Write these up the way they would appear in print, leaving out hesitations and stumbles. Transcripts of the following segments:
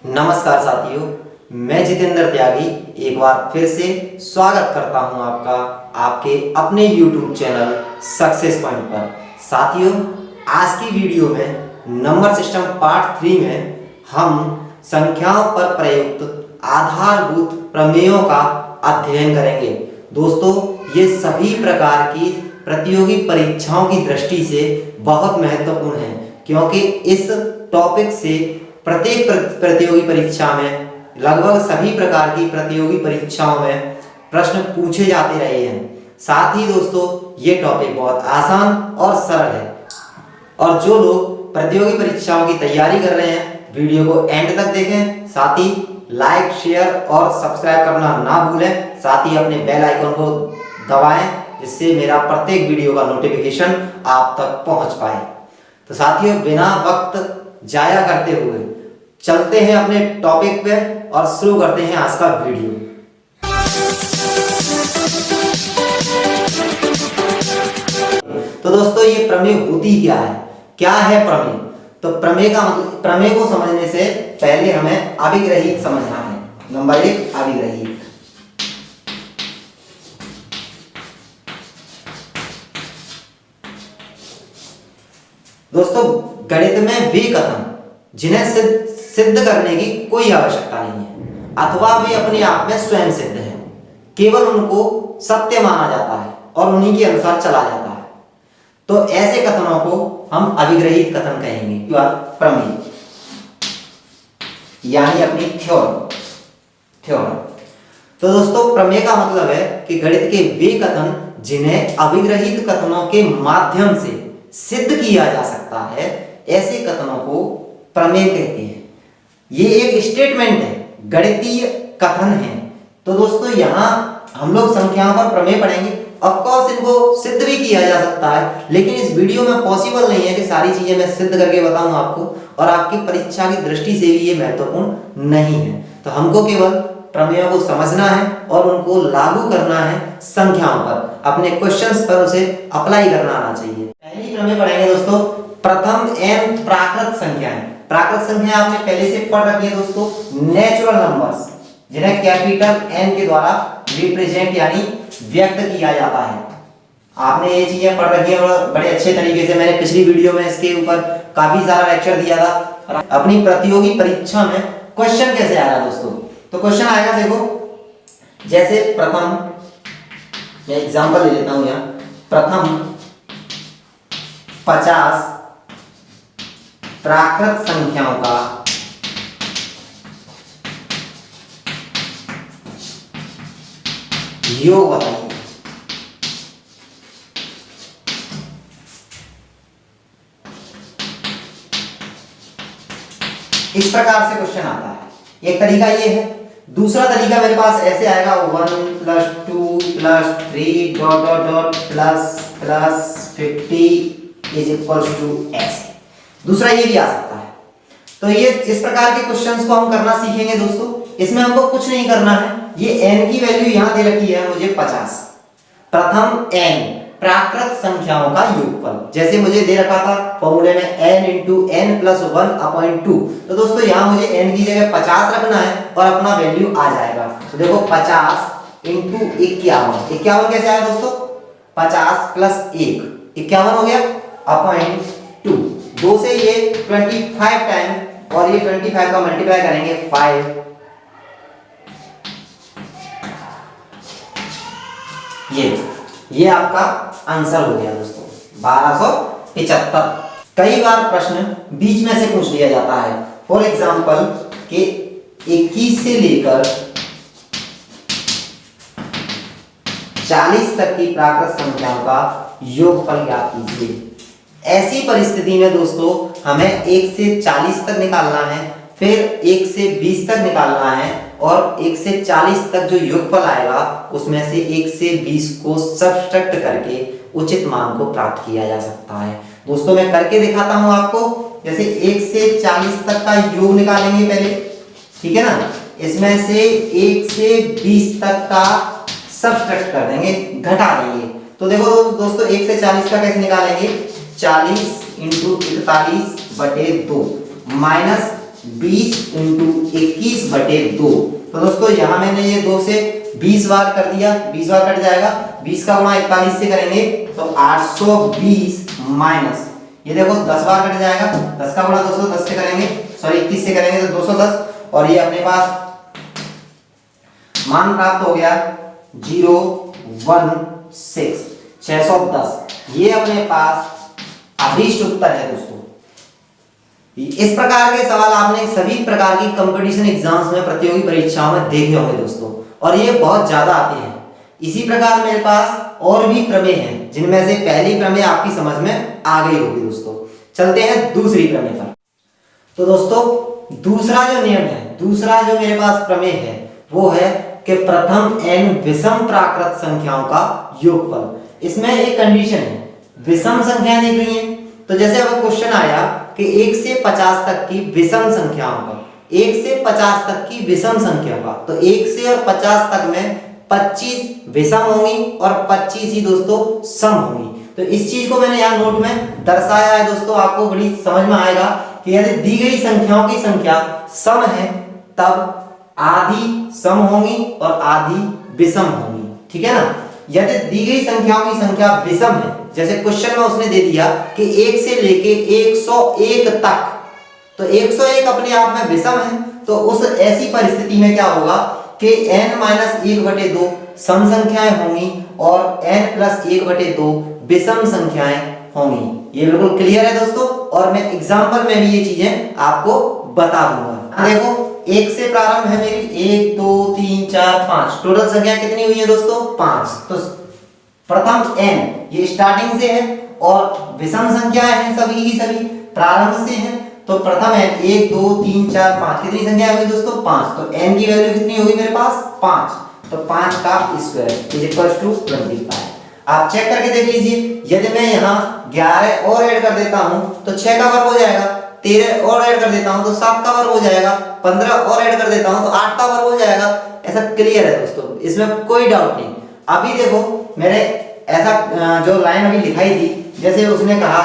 नमस्कार साथियों, मैं जितेंद्र त्यागी एक बार फिर से स्वागत करता हूं आपका आपके अपने YouTube चैनल सक्सेस पॉइंट पर। साथियों, आज की वीडियो में नंबर सिस्टम पार्ट 3 में हम संख्याओं पर प्रयुक्त आधारभूत प्रमेयों का अध्ययन करेंगे। दोस्तों, ये सभी प्रकार की प्रतियोगी परीक्षाओं की दृष्टि से बहुत महत्वपूर्ण है, क्योंकि इस टॉपिक से प्रत्येक प्रतियोगी परीक्षा में लगभग सभी प्रकार की प्रतियोगी परीक्षाओं में प्रश्न पूछे जाते रहे हैं। साथ ही दोस्तों, ये टॉपिक बहुत आसान और सरल है और जो लोग प्रतियोगी परीक्षाओं की तैयारी कर रहे हैं वीडियो को एंड तक देखें। साथ ही लाइक, शेयर और सब्सक्राइब करना ना भूलें। साथ ही अपने बेल आइकन को दबाएं, जिससे मेरा प्रत्येक वीडियो का नोटिफिकेशन आप तक पहुंच पाए। तो साथियों, बिना वक्त जाया करते हुए चलते हैं अपने टॉपिक पे और शुरू करते हैं आज का वीडियो। तो दोस्तों, ये प्रमेय होती क्या है? क्या है प्रमेय? तो प्रमेय का मतलब, प्रमेय को समझने से पहले हमें अभिग्रहित समझना है। नंबर 1, अभिग्रहित। दोस्तों, गणित में वे कथन जिन्हें सिद्ध करने की कोई आवश्यकता नहीं है अथवा वे अपने आप में स्वयं सिद्ध हैं, केवल उनको सत्य माना जाता है और उन्हीं के अनुसार चला जाता है, तो ऐसे कथनों को हम अभिग्रहित कथन कहेंगे। प्रमेय यानी अपनी थ्योरम। तो दोस्तों, प्रमेय का मतलब है कि गणित के वे कथन जिन्हें अभिग्रहित कथनों के माध्यम से सिद्ध किया जा सकता है, ऐसे कथनों को प्रमेय कहते हैं। ये एक स्टेटमेंट है, गणितीय कथन है। तो दोस्तों, यहाँ हम लोग संख्याओं पर प्रमेय पढ़ेंगे। ऑफ कोर्स इनको सिद्ध भी किया जा सकता है, लेकिन इस वीडियो में पॉसिबल नहीं है कि सारी चीजें मैं सिद्ध करके बताऊं आपको, और आपकी परीक्षा की दृष्टि से भी ये महत्वपूर्ण नहीं है। तो हमको केवल प्रमेयों को समझना है और उनको लागू करना है संख्याओं पर, अपने क्वेश्चंस पर उसे अप्लाई करना आना चाहिए। पहली प्रमेय पढ़ेंगे दोस्तों, प्रथम n प्राकृत संख्याएं। प्राकृत संख्या आपने पहले से पढ़ रखी है दोस्तों, नेचुरल नंबर्स, जिन्हें कैपिटल N के द्वारा रिप्रेजेंट यानी व्यक्त किया जाता है। आपने ये चीजें पढ़ रखी है बड़े अच्छे तरीके से। मैंने पिछली वीडियो में इसके ऊपर काफी सारा लेक्चर दिया था। अपनी प्रतियोगी परीक्षा में क्वेश्चन कैसे आएगा दोस्तों? तो क्वेश्चन आएगा, देखो, जैसे प्रथम, मैं एग्जांपल ले लेता हूं यहाँ, प्रथम 50 प्राकृत संख्याओं का योग बताइए। इस प्रकार से क्वेश्चन आता है। एक तरीका ये है। दूसरा तरीका मेरे पास ऐसे आएगा, 1 + 2 + 3 ... ++ 50 = x। दूसरा ये भी आ सकता है। तो ये इस प्रकार के क्वेश्चंस को हम करना सीखेंगे दोस्तों। इसमें हमको कुछ नहीं करना है। ये n की वैल्यू यहां दे रखी है मुझे 50। प्रथम n प्राकृत संख्याओं का योगफल, जैसे मुझे दे रखा था फॉर्मूले में n × n + 1/2। तो दोस्तों, यहां मुझे n की जगह 50 रखना है और अपना वैल्यू आ जाएगा। तो देखो, 50 × 51। 51 कैसे आया दोस्तों? 50 + 1 51 हो गया, /2। 2 से ये 25 टाइम, और ये 25 का मल्टीप्लाई करेंगे 5। ये आपका आंसर हो गया दोस्तों, 1275। कई बार प्रश्न बीच में से पूछ लिया जाता है। फॉर एग्जांपल कि 21 से लेकर 40 तक की प्राकृत संख्याओं का योगफल ज्ञात कीजिए। ऐसी परिस्थिति में दोस्तों, हमें 1 से 40 तक निकालना है, फिर 1 से 20 तक निकालना है, और 1 से 40 तक जो योगफल आएगा उसमें से 1 से 20 को सब्ट्रैक्ट करके उचित मान को प्राप्त किया जा सकता है। दोस्तों, मैं करके दिखाता हूं आपको। जैसे 1 से 40 तक का योग निकालेंगे पहले, ठीक है ना। इसमें से 1 से 20 तक का सब्ट्रैक्ट कर देंगे, घटा देंगे। तो देखो दोस्तों, 1 से 40 का कैसे निकालेंगे? 40 × 41/2 - 20 इंटू 21/2। तो दोस्तों यहाँ मैंने ये 2 से 20 बार कर दिया, 20 बार कट जाएगा, 20 का गुणा 41 से करेंगे तो 820 माइनस ये देखो 10 बार कट जाएगा, 10 का गुणा 210 से करेंगे, सॉरी 21 से करेंगे तो 210 और ये अपने पास मान प्राप्त हो गया 016 610। ये अपने पास अभीष्ट उत्तर है दोस्तों। इस प्रकार के सवाल आपने सभी प्रकार की कंपटीशन एग्जाम्स में, प्रतियोगी परीक्षाओं में देखे होंगे दोस्तों, और ये बहुत ज्यादा आते हैं। इसी प्रकार मेरे पास और भी प्रमेय हैं, जिनमें से पहली प्रमेय आपकी समझ में आ गई होगी दोस्तों। चलते हैं दूसरी प्रमेय पर। तो दोस्तों दूसरा जो नियम है, दूसरा जो मेरे पास प्रमेय है वो है कि प्रथम n विषम प्राकृत संख्याओं का योगफल। इसमें एक कंडीशन है, विषम संख्याएं दिख रही हैं, तो जैसे अब क्वेश्चन आया कि 1 से 50 तक की विषम संख्याओं का, 1 से 50 तक की विषम संख्या का, तो 1 से और 50 तक में 25 विषम होंगी और 25 ही दोस्तों सम होंगी। तो इस चीज को मैंने यहाँ नोट में दर्शाया है दोस्तों, आपको बड़ी समझ में आएगा कि यदि दी गई संख्याओं की संख्या सम है तब आधी सम होंगी और आधी विषम होंगी, ठीक है ना। यदि दी गई संख्याओं की संख्या विषम है, जैसे क्वेश्चन में उसने दे दिया कि 1 से लेके 101 तक, तो 101 अपने आप में विषम है, तो उस ऐसी परिस्थिति में क्या होगा कि n-1/2 सम संख्याएं होंगी और n+1/2 विषम संख्याएं होंगी। ये बिल्कुल क्लियर है दोस्तों, और मैं एग्जांपल में भी ये चीजें आपको बता दूंगा। देखो 1 से प्रारंभ है मेरी, 1 2 3 4 5, टोटल संख्या कितनी हुई है दोस्तों 5। तो प्रथम n ये स्टार्टिंग से है और विषम संख्याएं हैं सभी की सभी, प्रारंभ से है, तो प्रथम n 1 2 3 4 5 कितनी संख्या होगी दोस्तों 5। तो n की वैल्यू कितनी होगी मेरे पास 5, तो 5 का स्क्वायर इज इक्वल टू 25। आप चेक करके देख लीजिए, यदि मैं यहाँ 11 और ऐड कर देता हूँ तो 6 का वर्ग हो जाएगा, 13 और ऐड कर देता हूँ तो 7 का वर्ग हो जाएगा, 15 और ऐड कर देता हूँ तो 8 का वर्ग हो जाएगा। ऐसा क्लियर है दोस्तों, इसमें कोई डाउट नहीं। अभी देखो मैंने ऐसा जो लाइन अभी लिखाई थी, जैसे उसने कहा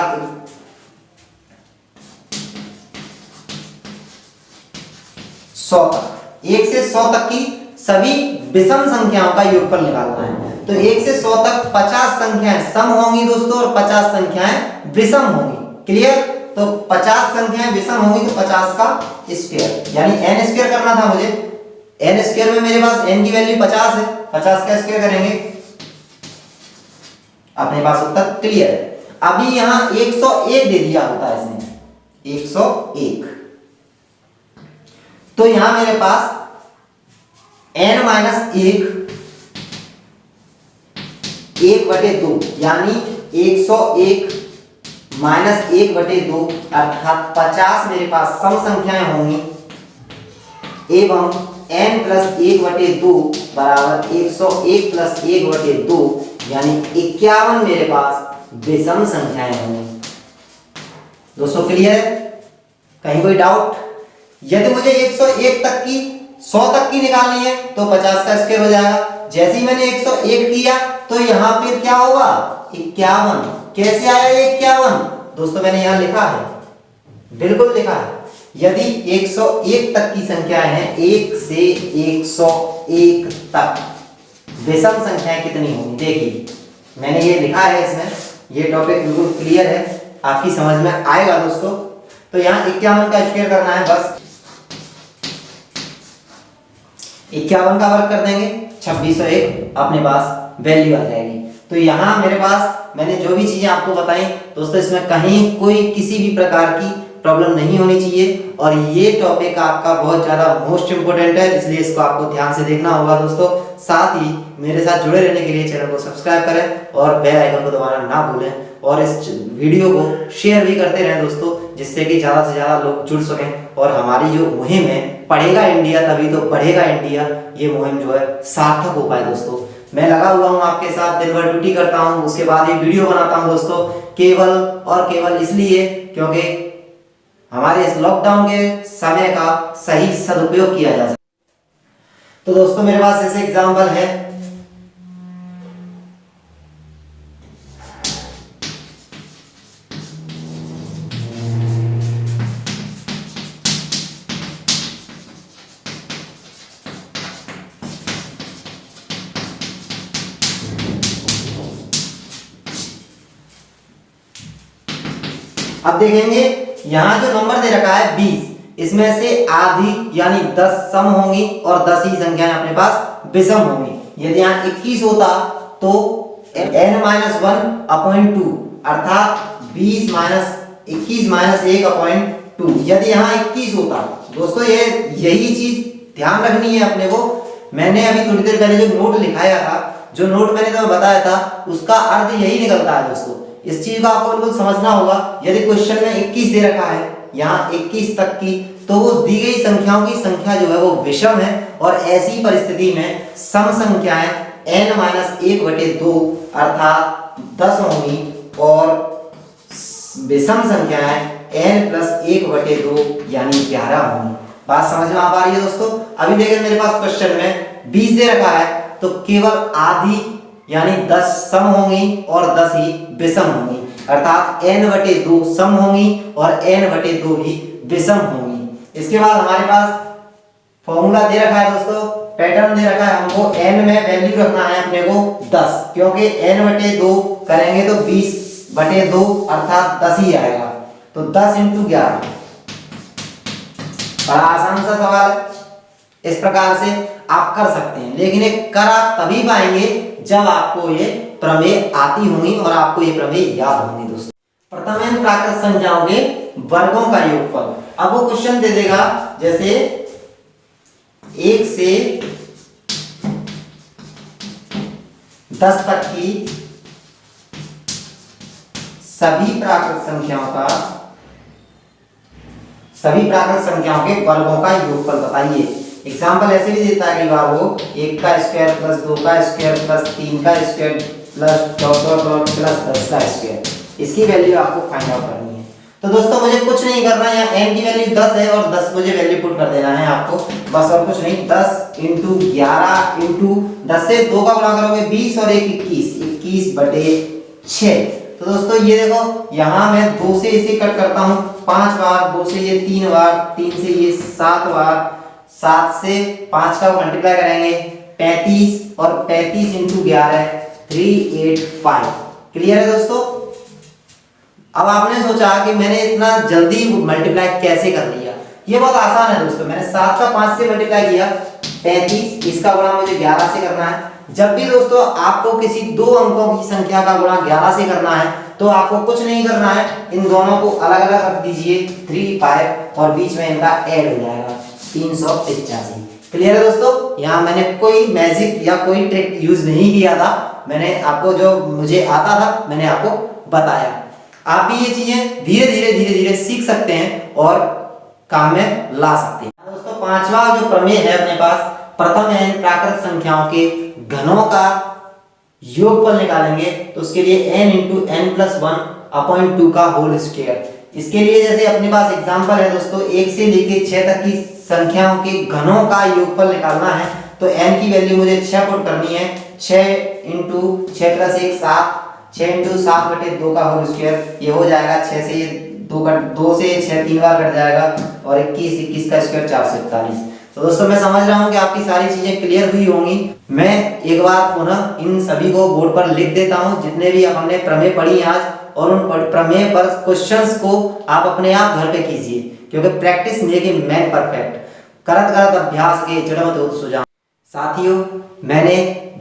100 तक, 1 से 100 तक की सभी विषम संख्याओं का योगफल निकालना है। तो 1 से 100 तक 50 संख्याएं सम होंगी दोस्तों और 50 संख्याएं विषम होंगी, क्लियर। तो 50 संख्याएं विषम होंगी तो 50 का स्क्वायर, यानी n स्क्वायर करना था मुझे। n स्क्वायर में मेरे पास n की वैल्यू 50 है, 50 का स्क्वायर करेंगे, अपने पास उत्तर क्लियर है। अभी यहां 101 दे दिया होता है इसने, 101, तो यहां मेरे पास n-1 1/2 यानी 101 माइनस 1/2 अर्थात 50 मेरे पास सम संख्याएं होंगी एवं n+1/2 बराबर 101 + 1/2 यानी 51 मेरे पास विषम संख्याएं होंगी। दोस्तों क्लियर है, कहीं कोई डाउट? यदि मुझे 101 तक की 100 तक की निकालनी है तो 50 का स्क्वायर हो जाएगा। जैसे ही मैंने 101 किया तो यहां फिर क्या होगा 51। कैसे आया ये 51? दोस्तों मैंने यहां लिखा है, बिल्कुल लिखा है, यदि 101 तक की संख्याएं हैं 1 से 101 तक विषम संख्याएं कितनी होंगी, देखिए मैंने ये लिखा है इसमें, ये टॉपिक बिल्कुल क्लियर है, आपकी समझ में आएगा दोस्तों। तो यहाँ 51 का स्क्वायर करना है, बस 51 का वर्ग कर देंगे 2601, अपने पास वैल्यू आ जाएगी। तो यहाँ मेरे पास मैंने जो भी चीजें आपको बताई दोस्तों, इसमें कहीं कोई किसी भी प्रकार की प्रॉब्लम नहीं होनी चाहिए, और ये टॉपिक आपका बहुत ज्यादा मोस्ट इंपोर्टेंट है, इसलिए इसको आपको ध्यान से देखना होगा दोस्तों। साथ ही मेरे साथ जुड़े रहने के लिए चैनल को सब्सक्राइब करें और बेल आइकन को दबाना ना भूलें, और इस वीडियो को शेयर भी करते रहें दोस्तों, जिससे कि ज़्यादा से ज़्यादा लोग जुड़ सकें और हमारी जो मुहिम है पढ़ेगा इंडिया तभी तो बढ़ेगा इंडिया, ये मुहिम जो है सार्थक हो पाए दोस्तों। मैं लगा हुआ हूँ आपके साथ, दिन भर ड्यूटी करता हूँ, उसके बाद ये वीडियो बनाता हूँ दोस्तों, केवल और केवल इसलिए क्योंकि हमारे इस लॉकडाउन के समय का सही सदुपयोग किया जा सके। तो दोस्तों मेरे पास ऐसे एग्जाम्पल है, अब देखेंगे यहाँ जो नंबर दे रखा है 20, इसमें से आधी यानी 10 सम होंगी और 10 ही संख्याएं अपने पास विषम होंगी। यदि यहाँ 21 होता तो n-1/2 अर्थात 20 माइनस 21 माइनस 1/2। यदि यहाँ 21 होता दोस्तों, ये यही चीज ध्यान रखनी है अपने को। मैंने अभी थोड़ी देर पहले जो नोट लिखाया था, जो नोट मैंने तुम्हें बताया था, उसका अर्थ यही निकलता है दोस्तों। इस चीज को आपको बिल्कुल समझना होगा। यदि क्वेश्चन में 21 दे रखा है, यहाँ 21 तक की, तो वो दी गई संख्याओं की संख्या जो है वो विषम है, और ऐसी परिस्थिति में सम संख्याएं n-1/2 अर्थात 10 होंगी और विषम संख्याएं n+1/2 यानी 11 होंगी। बात समझ में आ पा रही है दोस्तों? अभी देखिए मेरे पास क्वेश्चन में 20 दे रखा है, तो केवल आधी यानी 10 सम होंगी और 10 ही विषम होंगी, अर्थात n/2 सम होंगी और n/2 ही विषम होंगी। इसके बाद हमारे पास फॉर्मूला दे रखा है दोस्तों, पैटर्न दे रखा है हमको। n में वैल्यू रखना है अपने को 10, क्योंकि n/2 करेंगे तो 20/2 अर्थात 10 ही आएगा, तो 10 × 11। बड़ा आसान सा सवाल है, इस प्रकार से आप कर सकते हैं, लेकिन एक कर आप तभी पाएंगे जब आपको ये प्रमेय आती होंगी और आपको ये प्रमेय याद होंगी दोस्तों। प्रथम n प्राकृत संख्याओं के वर्गों का योगफल। अब वो क्वेश्चन दे देगा जैसे 1 से 10 तक की सभी प्राकृत संख्याओं के वर्गों का योगफल बताइए। एग्जाम्पल ऐसे भी देता है कई बार वो 1 का स्क्वायर प्लस 2 का स्क्वायर प्लस 3 का स्क्वायर प्लस प्लस 10 का स्क्वायर। इसकी वैल्यू आपको फाइंड आउट करनी है। तो दोस्तों मुझे कुछ नहीं करना है, यहाँ n की वैल्यू 10 है और 10 मुझे वैल्यू पुट कर देना है आपको, बस और कुछ नहीं। 10 × 11 × 10 से 2 का गुणा करोगे 20 और 1 21, 21/6। तो दोस्तों ये देखो, यहाँ मैं 2 से इसे कट करता हूँ 5 बार, 2 से ये 3 बार, 3 से ये 7 बार, 7 से 5 का मल्टीप्लाई करेंगे 35 और 35 × 11 385। क्लियर है दोस्तों? अब आपने सोचा कि मैंने इतना जल्दी मल्टीप्लाई कैसे कर लिया। ये बहुत आसान है दोस्तों। मैंने 7 का 5 से मल्टीप्लाई किया 35, इसका गुणा मुझे 11 से करना है। जब भी दोस्तों आपको किसी दो अंकों की संख्या का गुणा 11 से करना है तो आपको कुछ नहीं करना है, इन दोनों को अलग अलग रख दीजिए 3 5 और बीच में इनका ऐड हो जाएगा 385। क्लियर है दोस्तों? यहाँ मैंने कोई मैजिक या कोई ट्रिक यूज नहीं किया था, मैंने आपको जो मुझे आता था मैंने आपको बताया। आप भी ये चीजें धीरे धीरे सीख सकते हैं और काम में ला सकते हैं। दोस्तों पांचवा जो प्रमेय है अपने पास, प्रथम n प्राकृत संख्याओं के घनों का योगफल निकालेंगे, तो उसके लिए n × n+1/2 का होल स्क्वायर। इसके लिए जैसे अपने पास एग्जांपल है दोस्तों, 1 से लेके 6 तक की संख्याओं के घनों का योगफल निकालना है, तो n की वैल्यू मुझे 6 पुट करनी है। 6 × 6 + 1 7, 6 × 7/2 का होल स्क्वायर। ये हो जाएगा 6 से 2 से 6 3 बार कट जाएगा और 21 का स्क्वायर 441। तो दोस्तों मैं समझ रहा हूँ कि आपकी सारी चीजें क्लियर हुई होंगी। मैं एक बार पुनः इन सभी को बोर्ड पर लिख देता हूँ, जितने भी हमने प्रमेय पढ़ी आज, और उन प्रमेय पर क्वेश्चंस को आप अपने आप घर पे कीजिए, क्योंकि practice make a man perfect. करत करत अभ्यास के जड़मत होत सुजान। साथियों मैंने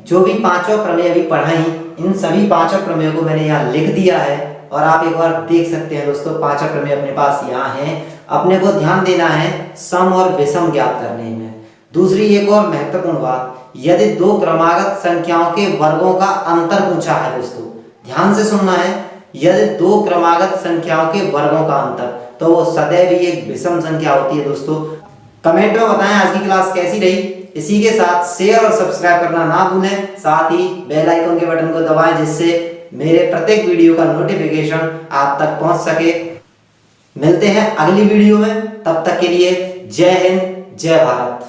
जो भी पांचों प्रमेय अभी पढ़ाई, इन सभी पांचों प्रमेयों को मैंने यहाँ लिख दिया है और आप एक बार देख सकते हैं दोस्तों। पांचों प्रमेय अपने पास यहाँ हैं। अपने को ध्यान देना है सम और विषम ज्ञात करने में। दूसरी एक और महत्वपूर्ण बात, यदि दो क्रमागत संख्याओं के वर्गों का अंतर पूछा है दोस्तों, ध्यान से सुनना है। यदि दो क्रमागत संख्याओं के वर्गों का अंतर, तो वो सदैव ही एक विषम संख्या होती है दोस्तों। कमेंट में बताएं आज की क्लास कैसी रही। इसी के साथ शेयर और सब्सक्राइब करना ना भूलें, साथ ही बेल आइकन के बटन को दबाएं, जिससे मेरे प्रत्येक वीडियो का नोटिफिकेशन आप तक पहुंच सके। मिलते हैं अगली वीडियो में, तब तक के लिए जय हिंद जय भारत।